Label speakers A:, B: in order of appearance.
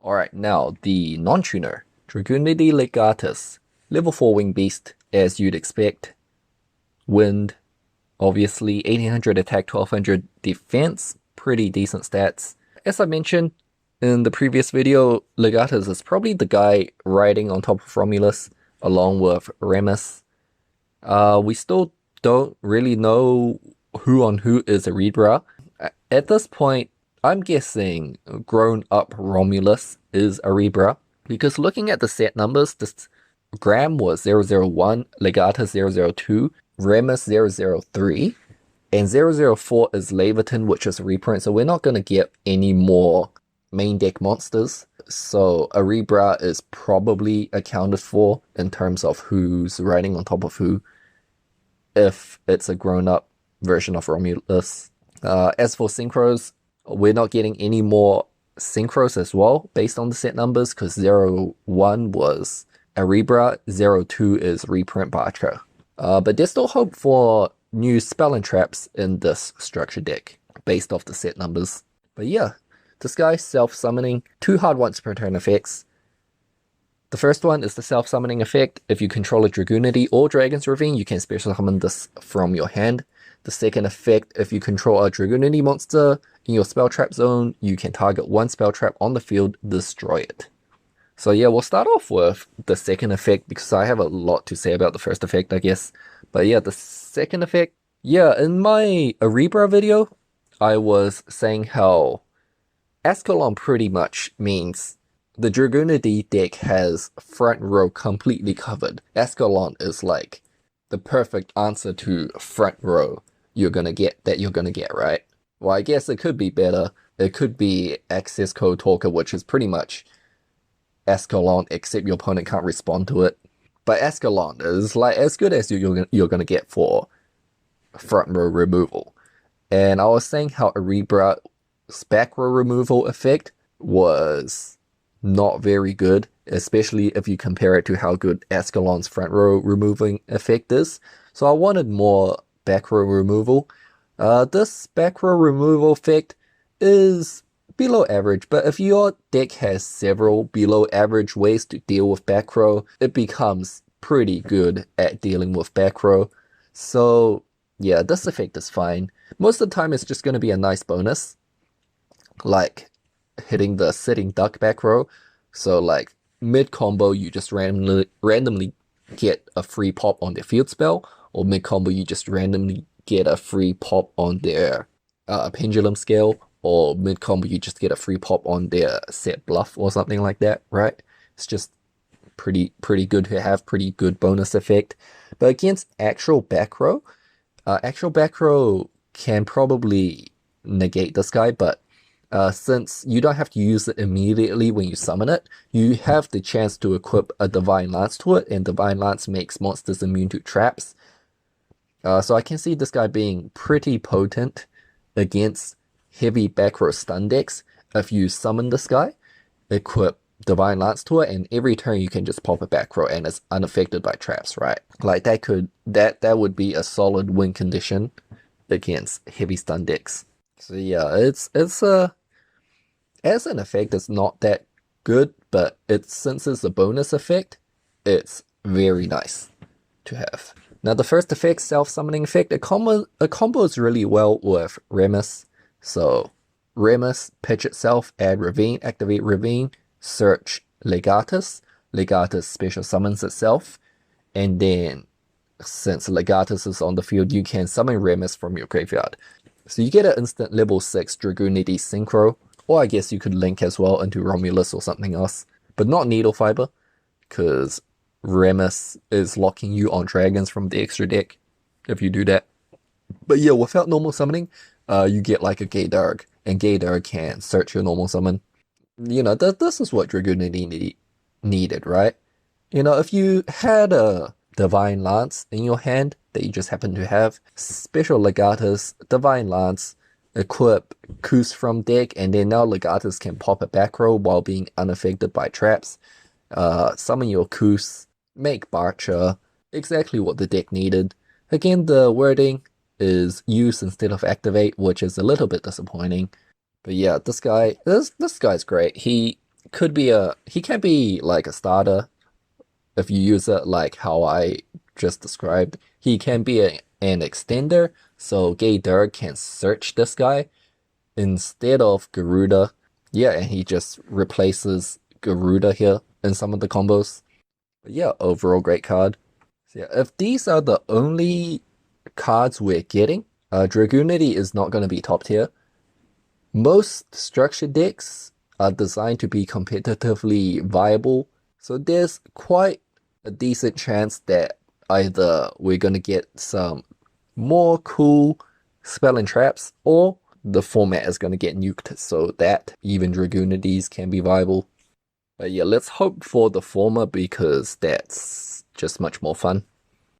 A: Alright, now the non-tuner. Dragunity Legatus. Level 4 Wing Beast, as you'd expect. Wind, obviously, 1800 attack, 1200 defense. Pretty decent stats. As I mentioned in the previous video, Legatus is probably the guy riding on top of Romulus, along with Remus. We still don't really know who is Erebra. At this point, I'm guessing grown-up Romulus is Erebra, because looking at the set numbers, this Gram was 001, Legatus 002, Remus 003, and 004 is Laverton, which is a reprint, so we're not going to get any more main deck monsters. So Erebra is probably accounted for in terms of who's riding on top of who, if it's a grown-up version of Romulus. As for synchros, we're not getting any more synchros as well, based on the set numbers, because 01 was Erebra, 02 is reprint Bartra. But there's still hope for new spell and traps in this structure deck, based off the set numbers. But yeah, this guy self-summoning, 2 hard once per turn effects. The first one is the self-summoning effect. If you control a Dragunity or Dragon's Ravine, you can special summon this from your hand. The second effect, if you control a Dragunity monster in your spell trap zone, you can target one spell trap on the field, destroy it. So yeah, we'll start off with the second effect, because I have a lot to say about the first effect, I guess. But yeah, the second effect, yeah, in my Erebra video, I was saying how Ascalon pretty much means the Dragunity deck has front row completely covered. Ascalon is like the perfect answer to front row you're gonna get, right? Well, I guess it could be better. It could be Access Code Talker, which is pretty much Ascalon, except your opponent can't respond to it. But Ascalon is like as good as you're gonna get for front row removal. And I was saying how Erebra's back row removal effect was not very good, especially if you compare it to how good Ascalon's front row removing effect is. So I wanted more back row removal. This back row removal effect is below average, but if your deck has several below average ways to deal with back row, it becomes pretty good at dealing with back row. So yeah, this effect is fine. Most of the time it's just going to be a nice bonus, like hitting the sitting duck back row. So like mid combo you just randomly get a free pop on their field spell, or mid combo you just randomly get a free pop on their pendulum scale, or mid combo you just get a free pop on their set bluff or something like that, right? It's just pretty good to have, pretty good bonus effect. But against actual back row can probably negate this guy, but since you don't have to use it immediately when you summon it, you have the chance to equip a Divine Lance to it, and Divine Lance makes monsters immune to traps. So I can see this guy being pretty potent against heavy back row stun decks. If you summon this guy, equip Divine Lance to it, and every turn you can just pop a back row and it's unaffected by traps, right? Like that would be a solid win condition against heavy stun decks. So yeah, it's as an effect, it's not that good, but since it's a bonus effect, it's very nice to have. Now the first effect, self-summoning effect, it combos really well with Remus. So Remus, pitch itself, add Ravine, activate Ravine, search Legatus. Legatus special summons itself, and then since Legatus is on the field, you can summon Remus from your graveyard. So you get an instant level 6 Dragunity Synchro, or I guess you could link as well into Romulus or something else, but not Needle Fiber, because Remus is locking you on dragons from the extra deck if you do that. But yeah, without normal summoning, you get like a Gaydarg, and Gaydarg can search your normal summon. You know, this is what Dragunity needed, right? You know, if you had a Divine Lance in your hand that you just happen to have, special Legatus, Divine Lance, equip Koos from deck, and then now Legatus can pop a back row while being unaffected by traps. Summon your Koos, make Barcha, exactly what the deck needed. Again, the wording is use instead of activate, which is a little bit disappointing. But yeah, this guy's great. He he can be like a starter if you use it like how I just described. He can be an extender, so Gator can search this guy instead of Garuda. Yeah, and he just replaces Garuda here in some of the combos. But yeah, overall great card. So yeah, if these are the only cards we're getting, Dragunity is not going to be top tier. Most structure decks are designed to be competitively viable, so there's quite a decent chance that either we're going to get some more cool spell and traps, or the format is going to get nuked so that even Dragunities can be viable. But yeah, let's hope for the former because that's just much more fun.